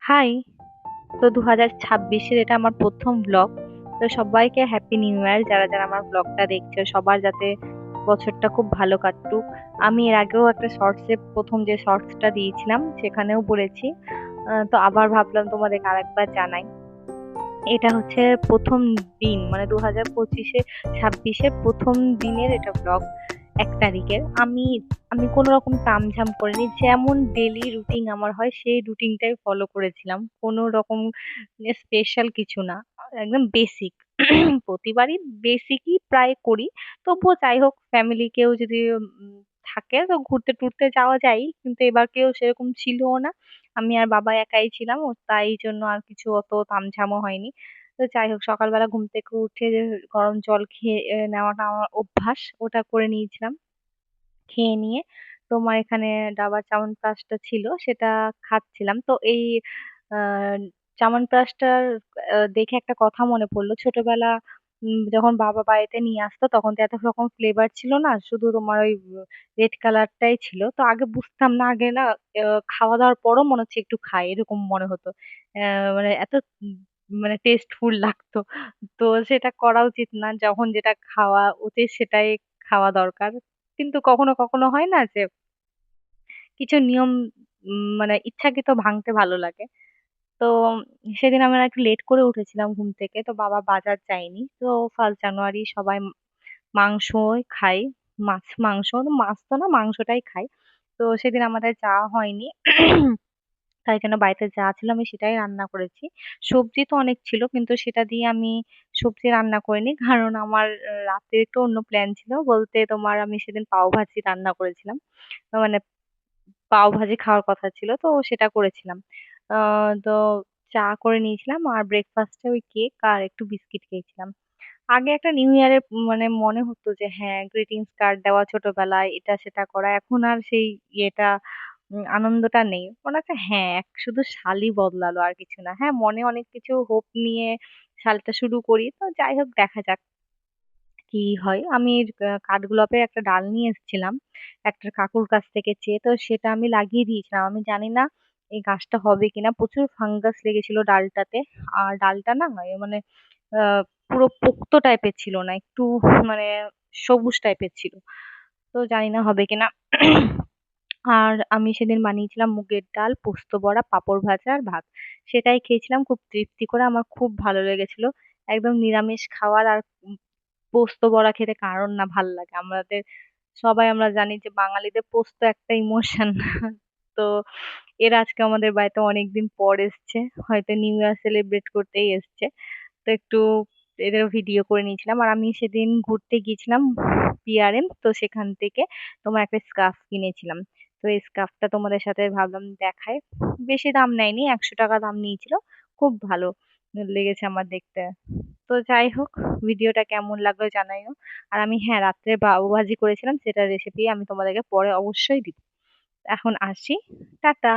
High! তো 2026-এর এটা আমার ১ম ব্লগ। তো সবাইকে হ্যাপি নিউ ইয়ার যারা আমার ব্লগটা দেখছে। সবার যাতে বছরটা খুব ভালো কাটুক। আমি এর আগেও একটা শর্টসে ১ম যে শর্টসটা দিয়েছিলাম সেখানেও বলেছি। তো আবার ভাবলাম তোমাদেরকে আরেকবার জানাই। এটা হচ্ছে ১ম দিন মানে ২০২৫-২৬-এর ১ম দিনের এটা ব্লগ ১ তারিখের। আমি কোনরকম তামঝাম করিনি। যেমন ডেইলি রুটিন আমার হয় সেই রুটিনটাই ফলো করেছিলাম। কোন রকম স্পেশাল কিছু না। একদম বেসিক। প্রতিবারই বেসিকই প্রায় করি। তবুও যাই হোক ফ্যামিলি কেউ যদি থাকে তো ঘুরতে টুরতে যাওয়া যায়। কিন্তু এবার কেউ সেরকম ছিলও না। আমি আর বাবা একাই ছিলাম। ও তাই জন্য আর কিছু অত তামঝামও হয়নি। তো যাই হোক সকালবেলা ঘুম থেকে উঠে যে গরম জল খেয়ে নেওয়াটা আমার অভ্যাস। ওটা করে নিয়েছিলাম। খেয়ে নিয়ে তোমার এখানে ডাবার চ্যবনপ্রাশটা ছিল সেটা খাচ্ছিলাম। তো এই আ চ্যবনপ্রাশটার দেখে একটা কথা মনে পড়ল। ছোটবেলা যখন বাবা বাড়িতে নিয়ে আসতো তখন তো এত রকম ফ্লেভার ছিল না। শুধু তোমার ওই রেড কালারটাই ছিল। তো আগে বুঝতাম না। আগে না খাওয়া-দাওয়ার পরও মনে হচ্ছে একটু খাই এরকম মনে হতো। অ্যা মানে এত মানে টেস্টফুল লাগতো। তো সেটা করা উচিত না। যখন যেটা খাওয়া উচিত সেটাই খাওয়া দরকার। কিন্তু কখনো হয় না যে কিছু নিয়ম মানে ইচ্ছাকৃত ভাঙতে ভালো লাগে। তো সেদিন আমরা একটু লেট করে উঠেছিলাম ঘুম থেকে। তো বাবা বাজার যায়নি। তো 1st জানুয়ারি সবাই মাংসই খাই। মাংস, মাছ তো না মাংসটাই খাই। তো সেদিন আমাদের যাওয়া হয়নি। তাই জন্য বাড়িতে যা ছিল আমি সেটাই রান্না করেছি। সবজি তো অনেক ছিল কিন্তু সেটা দিয়ে আমি সবজি রান্না করিনি। কারণ আমার রাতে একটু অন্য প্ল্যান ছিল। বলতে তোমার আমি সেদিন পাওভাজি রান্না করেছিলাম। মানে পাওভাজি খাওয়ার কথা ছিল তো সেটা করেছিলাম। আ তো চা করে নিয়েছিলাম আর ব্রেকফাস্টে ওই কেক আর একটু বিস্কিট খেয়েছিলাম। আগে একটা নিউ ইয়ারে মানে মনে হতো যে হ্যাঁ, গ্রিটিংস কার্ড দেওয়া ছোটবেলায় এটা সেটা করা। এখন আর সেই ইয়েটা আনন্দটা নেই। মনে হচ্ছে হ্যাঁ, শুধু সালই বদলালো আর কিছু না। হ্যাঁ, মনে অনেক কিছু হোপ নিয়ে সালটা শুরু করি। তো যাই হোক দেখা যাক কি হয়। আমি কাঠগোলাপের একটা ডাল নিয়ে এসেছিলাম। একটা কাকুর কাছ থেকে চেয়ে। তো সেটা আমি লাগিয়ে দিয়েছিলাম। আমি জানি না এই গাছটা হবে কিনা। প্রচুর ফাঙ্গাস লেগেছিল ডালটাতে। আর ডালটা না মানে আ পুরো পোক্ত টাইপের ছিল না। একটু মানে সবুজ টাইপের ছিল। তো জানি না হবে কিনা। আর আমি সেদিন বানিয়েছিলাম মুগের ডাল, পোস্ত বড়া, পাঁপড় ভাজা আর ভাত। সেটাই খেয়েছিলাম খুব তৃপ্তি করে। আমার খুব ভালো লেগেছিল। একদম নিরামিষ খাওয়ার আর পোস্ত বড়া খেতে কার না ভাল লাগে। সবাই আমরা জানি যে বাঙালিদের পোস্ত একটা ইমোশন। তো এরা আজকে আমাদের বাড়িতে অনেকদিন পর এসছে। হয়তো নিউ ইয়ার সেলিব্রেট করতেই এসছে। তো একটু এদের ভিডিও করে নিয়েছিলাম। আর আমি সেদিন ঘুরতে গিয়েছিলাম PRM তো সেখান থেকে তোমার একটা স্কার্ফ কিনেছিলাম। তো এই স্কার্ফটা তোমাদের সাথে ভাবলাম দেখাই। বেশি দাম নেয়নি, ৳১০০ দাম নিয়েছিল। খুব ভালো লেগেছে আমার দেখতে। তো যাই হোক ভিডিওটা কেমন লাগলো জানাইও। আর আমি হ্যাঁ, রাত্রে পাওভাজি করেছিলাম সেটার রেসিপি আমি তোমাদেরকে পরে অবশ্যই দিব। এখন আসি। টাটা।